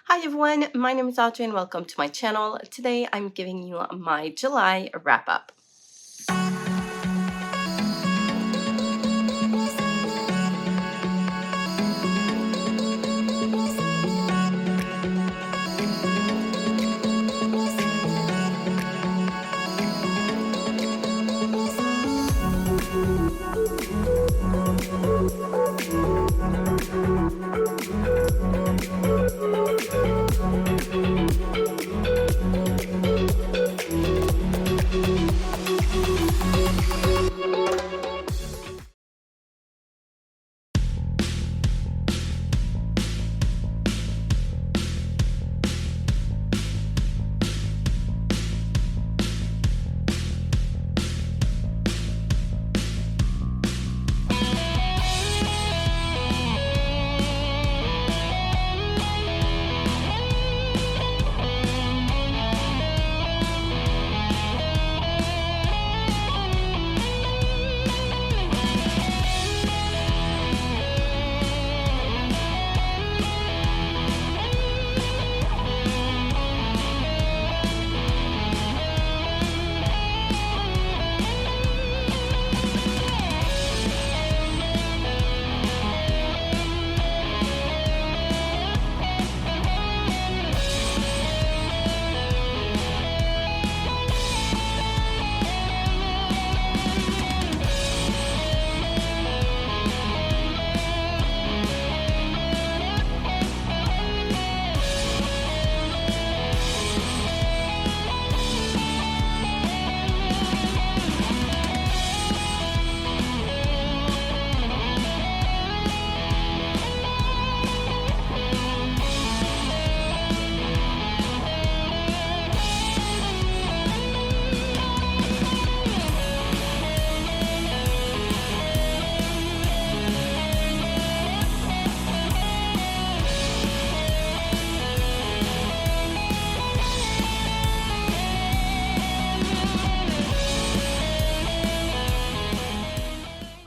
Hi everyone, my name is Audrey and welcome to my channel. Today I'm giving you my July wrap up.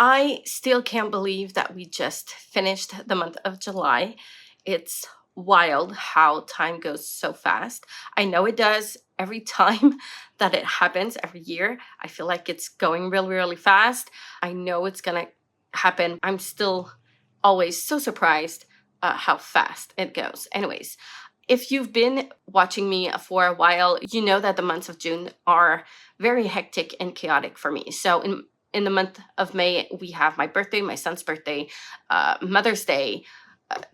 I still can't believe that we just finished the month of July. It's wild how time goes so fast. I know it does every time that it happens every year. I feel like it's going really, really fast. I know it's gonna happen. I'm still always so surprised how fast it goes. Anyways, if you've been watching me for a while, you know that the months of June are very hectic and chaotic for me. So in the month of May, we have my birthday, my son's birthday, Mother's Day,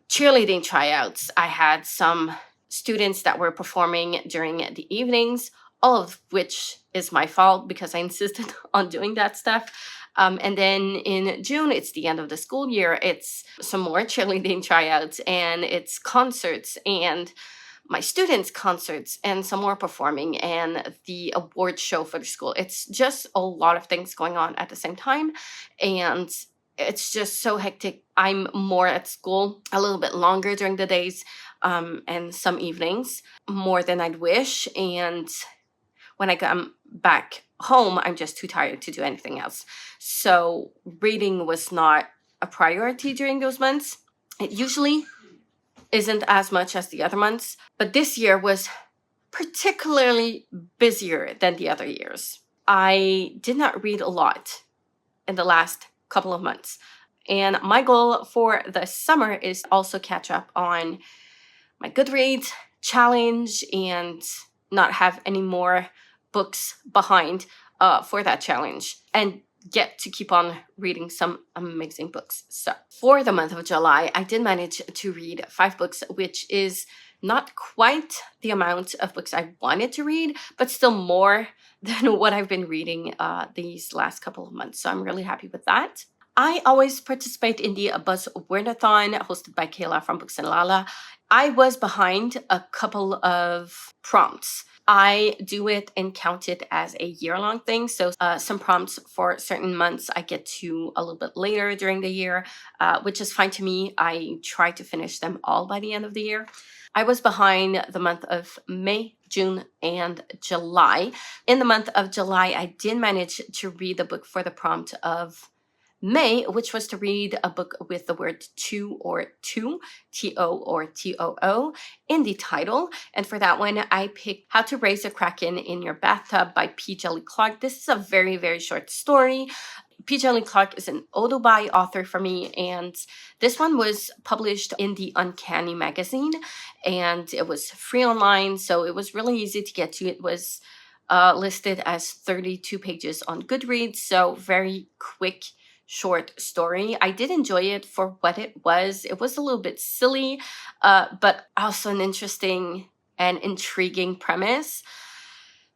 cheerleading tryouts. I had some students that were performing during the evenings, all of which is my fault because I insisted on doing that stuff. And then in June, it's the end of the school year. It's some more cheerleading tryouts and it's concerts and my students' concerts and some more performing and the award show for the school. It's just a lot of things going on at the same time. And it's just so hectic. I'm more at school a little bit longer during the days and some evenings, more than I'd wish. And when I come back home, I'm just too tired to do anything else. So reading was not a priority during those months. It usually isn't as much as the other months, but this year was particularly busier than the other years. I did not read a lot in the last couple of months. And my goal for the summer is also catch up on my Goodreads challenge and not have any more books behind for that challenge and get to keep on reading some amazing books. So for the month of July, I did manage to read 5 books, which is not quite the amount of books I wanted to read, but still more than what I've been reading these last couple of months. So I'm really happy with that. I always participate in the Buzz Wordathon hosted by Kayla from Books and Lala. I was behind a couple of prompts. I do it and count it as a year-long thing. So some prompts for certain months I get to a little bit later during the year, which is fine to me. I try to finish them all by the end of the year. I was behind the month of May, June, and July. In the month of July, I did manage to read the book for the prompt of May, which was to read a book with the word to or two, T-O or T-O-O, in the title. And for that one, I picked How to Raise a Kraken in Your Bathtub by P. Jelly Clark. This is a very, very short story. P. Jelly Clark is an auto-buy author for me, and this one was published in the Uncanny magazine, and it was free online, so it was really easy to get to. It was listed as 32 pages on Goodreads, so very quick, short story. I did enjoy it for what it was. It was a little bit silly, but also an interesting and intriguing premise.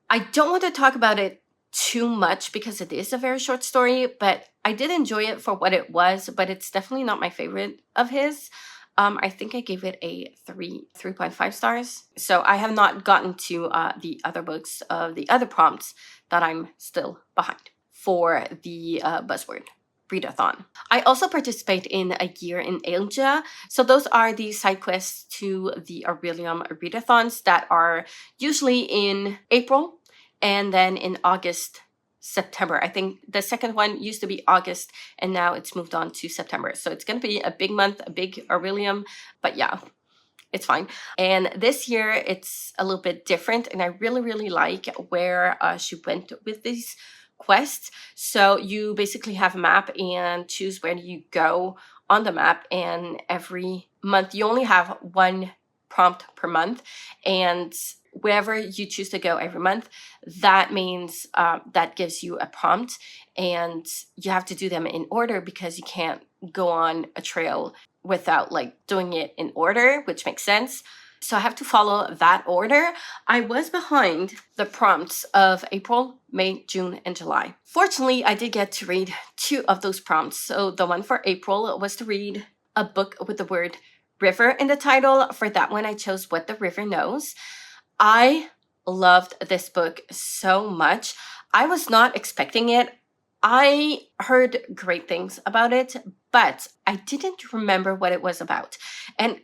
I don't want to talk about it too much because it is a very short story, but I did enjoy it for what it was, but it's definitely not my favorite of his. I think I gave it a 3.5 stars. So I have not gotten to the other books of the other prompts that I'm still behind for the buzzword readathon. I also participate in A Year in Asia. So those are the side quests to the Aurelium readathons that are usually in April and then in August, September. I think the second one used to be August and now it's moved on to September. So it's going to be a big month, a big Aurelium, but yeah, it's fine. And this year it's a little bit different and I really, really like where she went with these quests. So you basically have a map and choose where you go on the map, and every month you only have one prompt per month, and wherever you choose to go every month, that means that gives you a prompt, and you have to do them in order because you can't go on a trail without like doing it in order, which makes sense. So I have to follow that order. I was behind the prompts of April, May, June, and July. Fortunately, I did get to read 2 of those prompts. So the one for April was to read a book with the word river in the title. For that one, I chose What the River Knows. I loved this book so much. I was not expecting it. I heard great things about it, but I didn't remember what it was about. And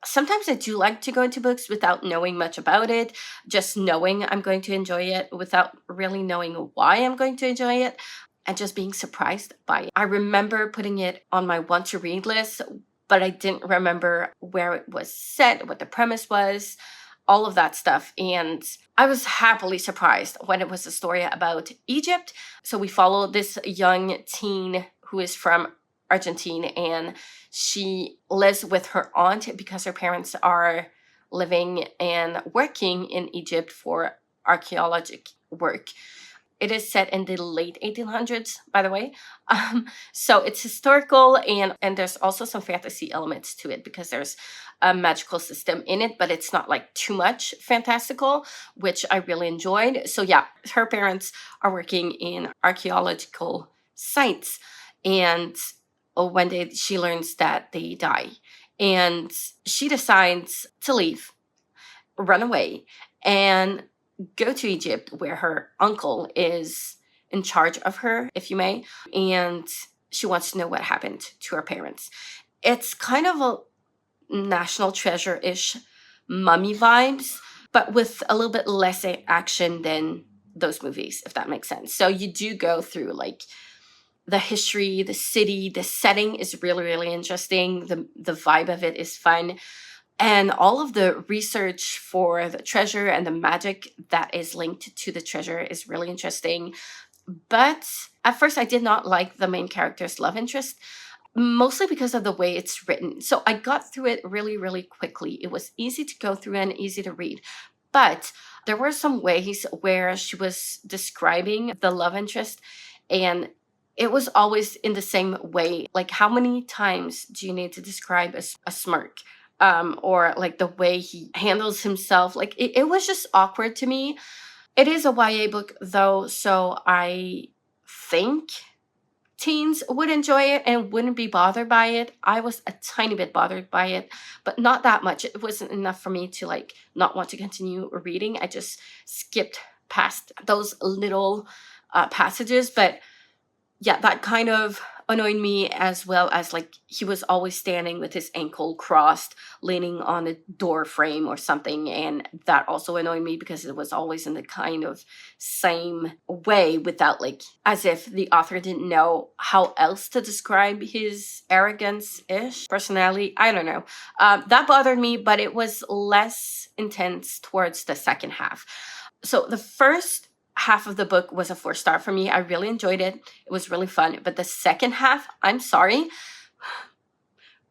sometimes I do like to go into books without knowing much about it, just knowing I'm going to enjoy it without really knowing why I'm going to enjoy it and just being surprised by it. I remember putting it on my want to read list, but I didn't remember where it was set, what the premise was, all of that stuff. And I was happily surprised when it was a story about Egypt. So we follow this young teen who is from Argentina, and she lives with her aunt because her parents are living and working in Egypt for archaeological work. It is set in the late 1800s, by the way. So it's historical, and there's also some fantasy elements to it because there's a magical system in it, but it's not like too much fantastical, which I really enjoyed. So yeah, her parents are working in archaeological sites, and one day she learns that they die, and she decides to leave, run away, and go to Egypt where her uncle is in charge of her, if you may, and she wants to know what happened to her parents. It's kind of a National Treasure-ish mummy vibes, but with a little bit less action than those movies, if that makes sense. So you do go through like the history, the city, the setting is really, really interesting. The vibe of it is fun. And all of the research for the treasure and the magic that is linked to the treasure is really interesting. But at first, I did not like the main character's love interest, mostly because of the way it's written. So I got through it really, really quickly. It was easy to go through and easy to read. But there were some ways where she was describing the love interest, and it was always in the same way. Like, how many times do you need to describe a smirk? Or like the way he handles himself. Like it was just awkward to me. It is a YA book though, so I think teens would enjoy it and wouldn't be bothered by it. I was a tiny bit bothered by it, but not that much. It wasn't enough for me to like not want to continue reading. I just skipped past those little passages, but yeah, that kind of annoyed me, as well as like he was always standing with his ankle crossed, leaning on a door frame or something. And that also annoyed me because it was always in the kind of same way, without like, as if the author didn't know how else to describe his arrogance-ish personality. I don't know. That bothered me, but it was less intense towards the second half. So the first half of the book was a 4-star for me. I really enjoyed it. It was really fun. But the second half, I'm sorry,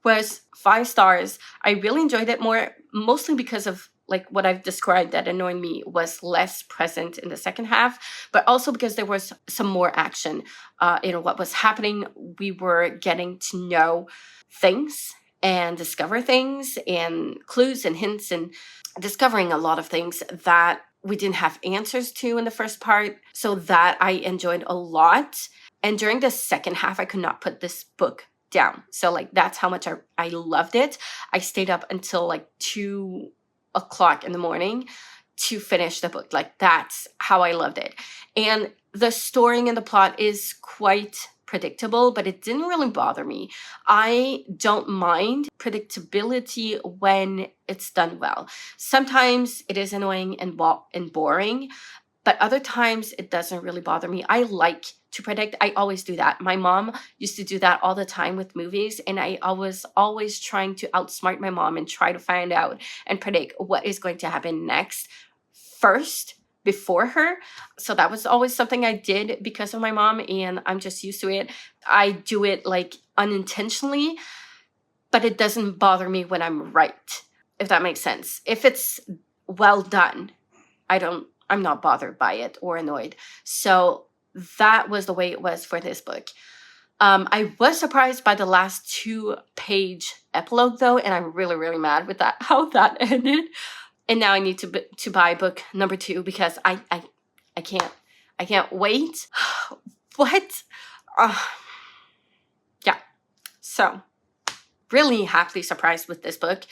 was 5 stars. I really enjoyed it more, mostly because of like what I've described that annoyed me was less present in the second half, but also because there was some more action. What was happening, we were getting to know things and discover things and clues and hints, and discovering a lot of things that we didn't have answers to in the first part. So that I enjoyed a lot. And during the second half, I could not put this book down. So like, that's how much I loved it. I stayed up until like 2 o'clock in the morning to finish the book. Like, that's how I loved it. And the story and the plot is quite predictable, but it didn't really bother me. I don't mind predictability when it's done well. Sometimes it is annoying and boring, but other times it doesn't really bother me. I like to predict. I always do that. My mom used to do that all the time with movies, and I was always trying to outsmart my mom and try to find out and predict what is going to happen next first before her. So that was always something I did because of my mom, and I'm just used to it. I do it like unintentionally, but it doesn't bother me when I'm right, if that makes sense. If it's well done, I'm not bothered by it or annoyed. So that was the way it was for this book. I was surprised by the last 2-page epilogue though, and I'm really, really mad with that, how that ended. And now I need to buy book number 2 because I can't wait. What? Yeah. So really happily surprised with this book.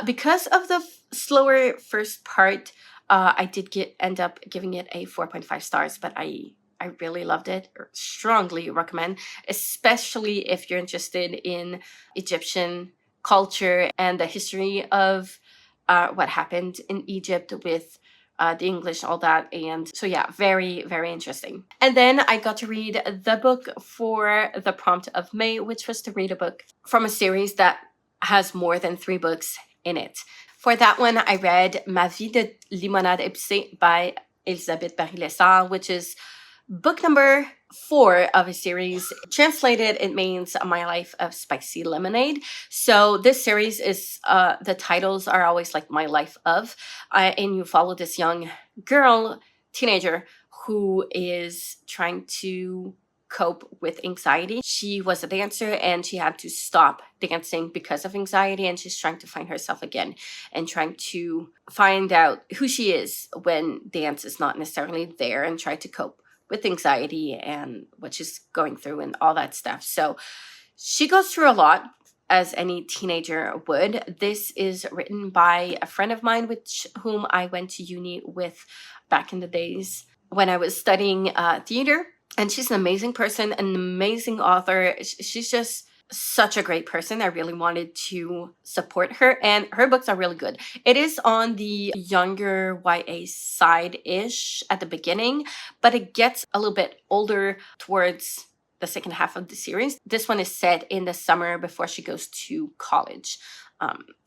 Because of the slower first part, I did end up giving it a 4.5 stars, but I really loved it. Strongly recommend, especially if you're interested in Egyptian culture and the history of what happened in Egypt with the English, all that. And so yeah, very, very interesting. And then I got to read the book for the prompt of May, which was to read a book from a series that has more than 3 books in it. For that one, I read Ma vie de limonade épicée by Elisabeth Barry-Lessard, which is book number 4 of a series. Translated, it means My Life of Spicy Lemonade. So this series is, the titles are always like My Life of, and you follow this young girl, teenager, who is trying to cope with anxiety. She was a dancer and she had to stop dancing because of anxiety, and she's trying to find herself again and trying to find out who she is when dance is not necessarily there, and try to cope with anxiety and what she's going through and all that stuff. So she goes through a lot, as any teenager would. This is written by a friend of mine, whom I went to uni with back in the days when I was studying theater. And she's an amazing person, an amazing author. She's just such a great person. I really wanted to support her, and her books are really good. It is on the younger YA side-ish at the beginning, but it gets a little bit older towards the second half of the series. This one is set in the summer before she goes to college.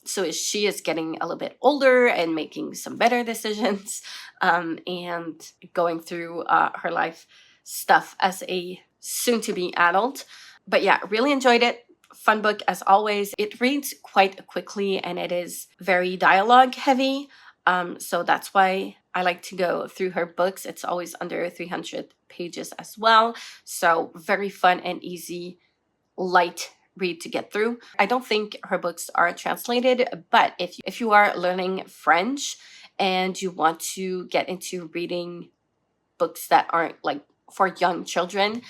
So she is getting a little bit older and making some better decisions, and going through her life stuff as a soon-to-be adult. But yeah, really enjoyed it. Fun book as always. It reads quite quickly and it is very dialogue heavy. So that's why I like to go through her books. It's always under 300 pages as well. So very fun and easy, light read to get through. I don't think her books are translated, but if you are learning French and you want to get into reading books that aren't like for young children,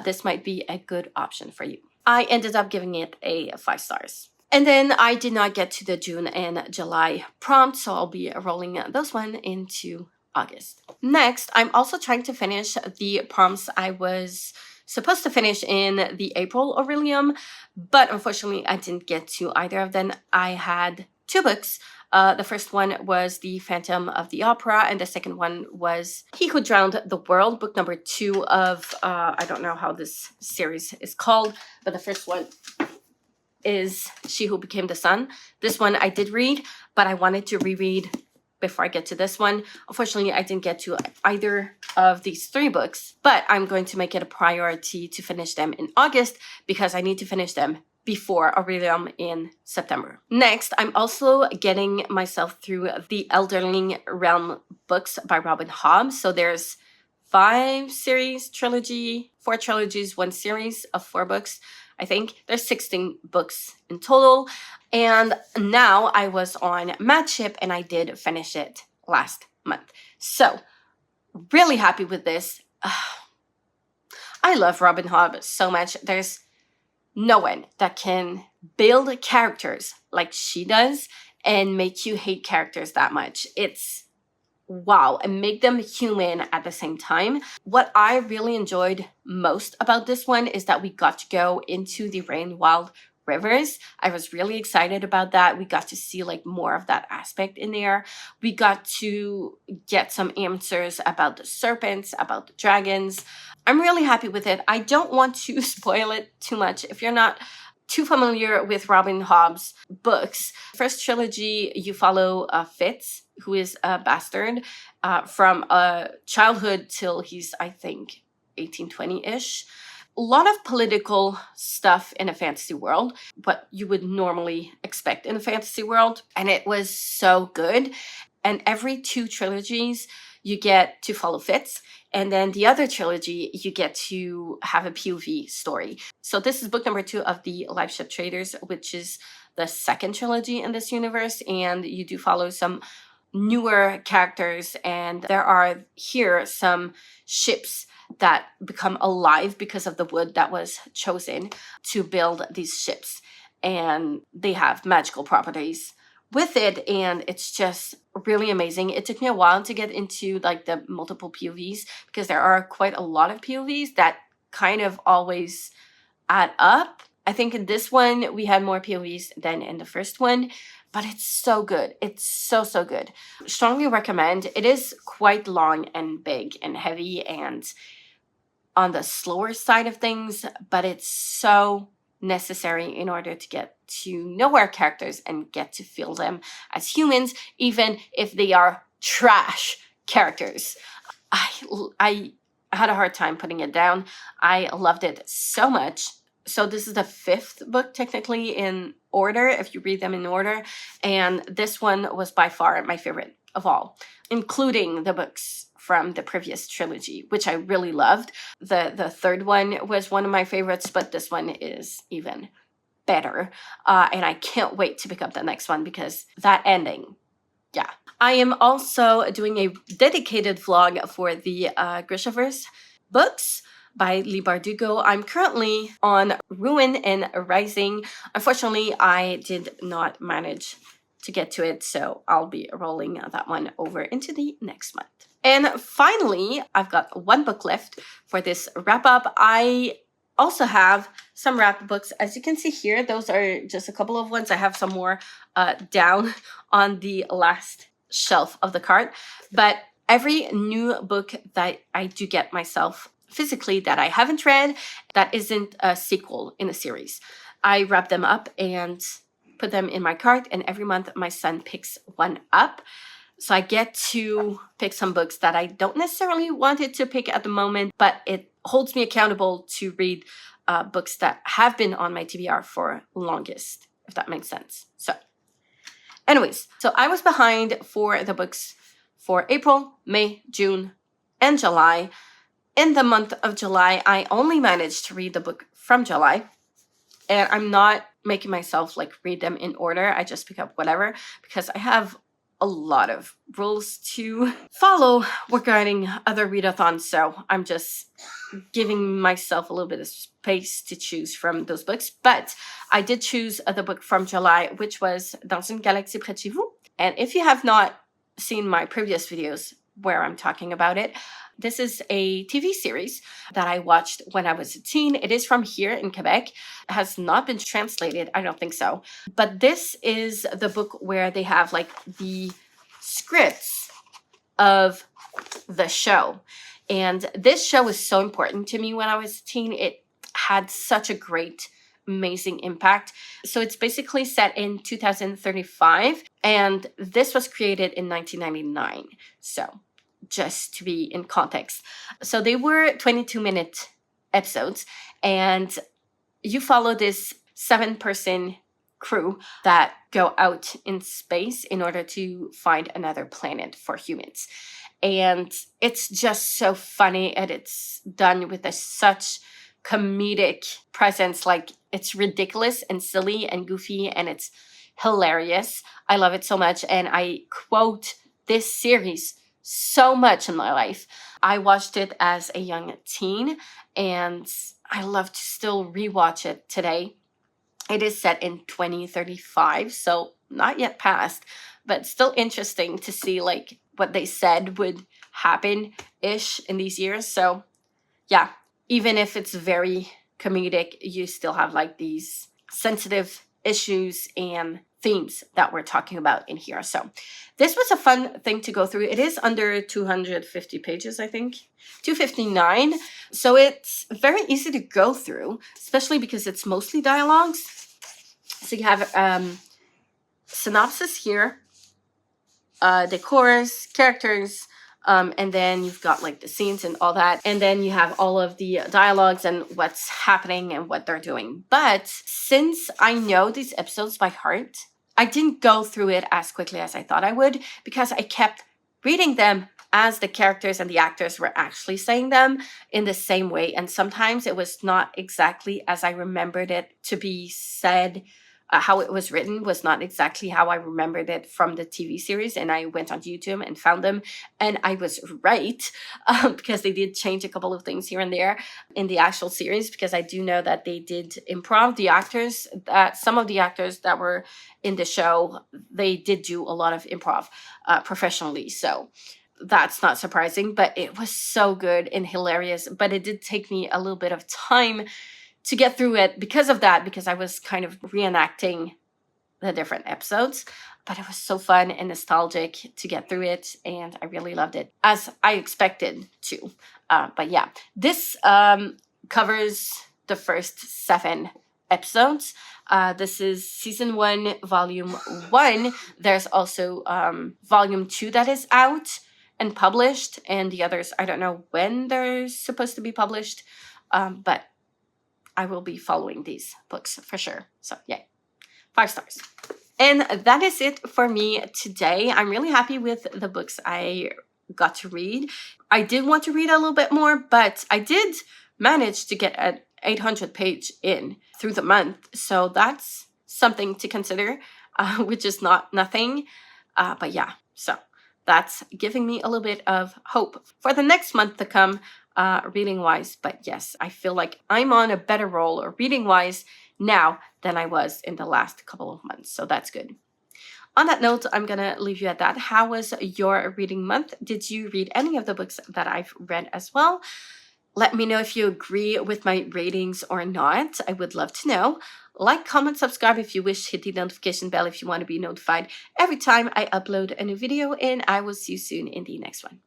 this might be a good option for you. I ended up giving it a 5 stars. And then I did not get to the June and July prompt, so I'll be rolling those one into August. Next, I'm also trying to finish the prompts I was supposed to finish in the April Aurelium, but unfortunately I didn't get to either of them. I had two books. The first one was The Phantom of the Opera, and the second one was He Who Drowned the World, book number 2 of, I don't know how this series is called, but the first one is She Who Became the Sun. This one I did read, but I wanted to reread before I get to this one. Unfortunately, I didn't get to either of these 3 books, but I'm going to make it a priority to finish them in August because I need to finish them before Aurelium in September. Next, I'm also getting myself through the Elderling Realm books by Robin Hobbs. So there's 4 trilogies, 1 series of 4 books. I think there's 16 books in total. And now I was on Matship and I did finish it last month. So really happy with this. I love Robin Hobb so much. There's no one that can build characters like she does and make you hate characters that much. It's wow, and make them human at the same time. What I really enjoyed most about this one is that we got to go into the Rainwild rivers. I was really excited about that. We got to see like more of that aspect in there. We got to get some answers about the serpents, about the dragons. I'm really happy with it. I don't want to spoil it too much. If you're not too familiar with Robin Hobb's books, first trilogy, you follow Fitz, who is a bastard from childhood till he's, I think, 1820-ish. A lot of political stuff in a fantasy world, what you would normally expect in a fantasy world. And it was so good. And every 2 trilogies, you get to follow Fitz. And then the other trilogy, you get to have a POV story. So this is book number 2 of the Live Ship Traders, which is the second trilogy in this universe. And you do follow some newer characters. And there are here some ships that become alive because of the wood that was chosen to build these ships. And they have magical properties with it, and it's just really amazing. It took me a while to get into like the multiple POVs because there are quite a lot of POVs that kind of always add up. I think in this one we had more POVs than in the first one, but it's so good. It's so good. Strongly recommend. It is quite long and big and heavy and on the slower side of things, but it's so necessary in order to get to know our characters and get to feel them as humans, even if they are trash characters. I had a hard time putting it down. I loved it so much. So this is the 5th book technically in order, if you read them in order. And this one was by far my favorite of all, including the books from the previous trilogy, which I really loved. The 3rd one was one of my favorites, but this one is even better. And I can't wait to pick up the next one because that ending, yeah. I am also doing a dedicated vlog for the Grishaverse books by Lee Bardugo. I'm currently on Ruin and Rising. Unfortunately, I did not manage to get to it, so I'll be rolling that one over into the next month. And finally, I've got 1 book left for this wrap-up. I also have some wrap books. As you can see here, those are just a couple of ones. I have some more down on the last shelf of the cart. But every new book that I do get myself physically that I haven't read, that isn't a sequel in a series, I wrap them up and put them in my cart. And every month my son picks one up. So I get to pick some books that I don't necessarily wanted to pick at the moment, but it holds me accountable to read books that have been on my TBR for longest, if that makes sense. So anyways, so I was behind for the books for April, May, June, and July. In the month of July, I only managed to read the book from July. And I'm not making myself like read them in order. I just pick up whatever because I have a lot of rules to follow regarding other readathons, so I'm just giving myself a little bit of space to choose from those books. But I did choose the book from July, which was Dans une galaxie près de chez vous. And if you have not seen my previous videos where I'm talking about it, This is a TV series that I watched when I was a teen. It is from here in Quebec. It has not been translated. I don't think so. But this is the book where they have like the scripts of the show. And this show was so important to me when I was a teen. It had such a great, amazing impact. So it's basically set in 2035, and this was created in 1999. So just to be in context. So they were 22-minute episodes, and you follow this 7-person crew that go out in space in order to find another planet for humans. And it's just so funny, and it's done with such comedic presence. Like, it's ridiculous and silly and goofy, and it's hilarious. I love it so much, and I quote this series so much in my life. I watched it as a young teen, and I love to still rewatch it today. It is set in 2035, so not yet past, but still interesting to see like what they said would happen-ish in these years. So yeah, even if it's very comedic, you still have like these sensitive issues and themes that we're talking about in here. So this was a fun thing to go through. It is under 250 pages, I think, 259. So it's very easy to go through, especially because it's mostly dialogues. So you have synopsis here, the chorus, characters, and then you've got like the scenes and all that. And then you have all of the dialogues and what's happening and what they're doing. But since I know these episodes by heart, I didn't go through it as quickly as I thought I would, because I kept reading them as the characters and the actors were actually saying them in the same way. And sometimes it was not exactly as I remembered it to be said. How it was written was not exactly how I remembered it from the TV series. And I went on YouTube and found them, and I was right, because they did change a couple of things here and there in the actual series, because I do know that they did improv. The actors, some of the actors that were in the show, they did do a lot of improv professionally. So that's not surprising, but it was so good and hilarious. But it did take me a little bit of time to get through it because of that, because I was kind of reenacting the different episodes. But it was so fun and nostalgic to get through it, and I really loved it, as I expected to. But yeah, this covers the first 7 episodes. This is season 1, volume 1. There's also volume 2 that is out and published, and the others, I don't know when they're supposed to be published, but I will be following these books for sure. So yeah, 5 stars. And that is it for me today. I'm really happy with the books I got to read. I did want to read a little bit more, but I did manage to get an 800-page in through the month. So that's something to consider, which is not nothing. But yeah, so that's giving me a little bit of hope for the next month to come, reading wise. But yes, I feel like I'm on a better roll reading wise now than I was in the last couple of months. So that's good. On that note, I'm going to leave you at that. How was your reading month? Did you read any of the books that I've read as well? Let me know if you agree with my ratings or not. I would love to know. Like, comment, subscribe if you wish. Hit the notification bell if you want to be notified every time I upload a new video. And I will see you soon in the next one.